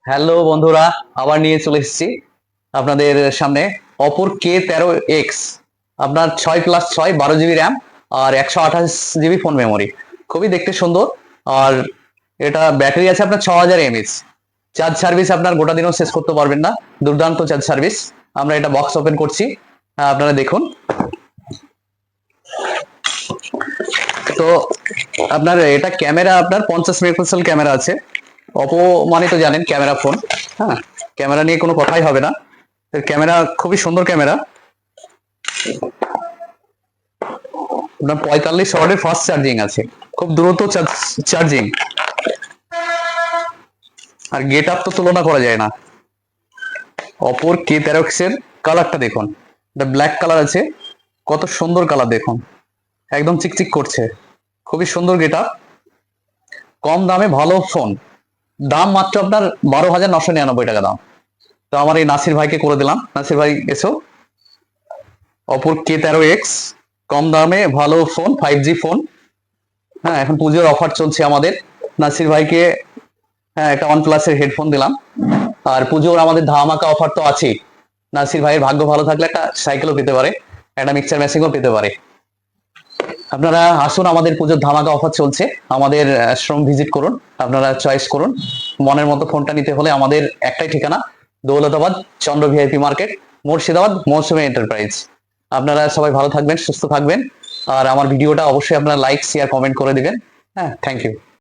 Hello বন্ধুরা, আবার নিয়ে চলে এসেছি আপনাদের সামনে অপর K13X। আপনার 6+6 12 জিবি র্যাম আর 128 জিবি ফোন মেমোরি, খুবই দেখতে সুন্দর। আর এটা ব্যাটারি আছে আপনার 6000 mAh। চার্জ সার্ভিস আপনার গোটা দিনও শেষ করতে পারবেন না, দুর্দান্ত চার্জ সার্ভিস। আমরা এটা বক্স ওপেন করছি, আপনারা দেখুন। তো আপনার এটা ক্যামেরা আপনার 50 মেগাপিক্সেল ক্যামেরা আছে। অপো মানে তো জানেন ক্যামেরা ফোন। হ্যাঁ, ক্যামেরা নিয়ে কোনো কথাই হবে না। ক্যামেরা খুবই সুন্দর ক্যামেরা। আপনার 45 ওয়াটের ফাস্ট চার্জিং আছে, খুব দ্রুত চার্জিং। আর গেট আপ তো তুলনা করা যায় না। অপোর K13X এর কালারটা দেখুন, এটা ব্ল্যাক কালার আছে, কত সুন্দর কালার দেখুন, একদম চিকচিক করছে, খুবই সুন্দর গেট আপ। কম দামে ভালো ফোন, দাম মাত্র আপনার 12,999 টাকা দাম। তো আমার এই নাসির ভাইকে করে দিলাম। নাসির ভাই এসো। অপর K13X, কম দামে ভালো ফোন, 5G ফোন। হ্যাঁ, এখন পুজোর অফার চলছে আমাদের। নাসির ভাইকে হ্যাঁ একটা OnePlus এর হেডফোন দিলাম। আর পুজোর আমাদের ধামাকা অফার তো আছেই। নাসির ভাইয়ের ভাগ্য ভালো থাকলে একটা সাইকেলও পেতে পারে, একটা মিক্সচার মেশিনও পেতে পারে। আপনারা আসুন, আমাদের পুজোর ধামাকা অফার চলছে। আমাদের শোরুম ভিজিট করুন, আপনারা চয়েস করুন। মনের মতো ফোনটা নিতে হলে আমাদের একটাই ঠিকানা, দৌলতাবাদ চন্দ্র ভিআইপি মার্কেট, মুর্শিদাবাদ, মৌসুমী এন্টারপ্রাইজ। আপনারা সবাই ভালো থাকবেন, সুস্থ থাকবেন। আর আমার ভিডিওটা অবশ্যই আপনারা লাইক শেয়ার কমেন্ট করে দিবেন। হ্যাঁ, থ্যাংক ইউ।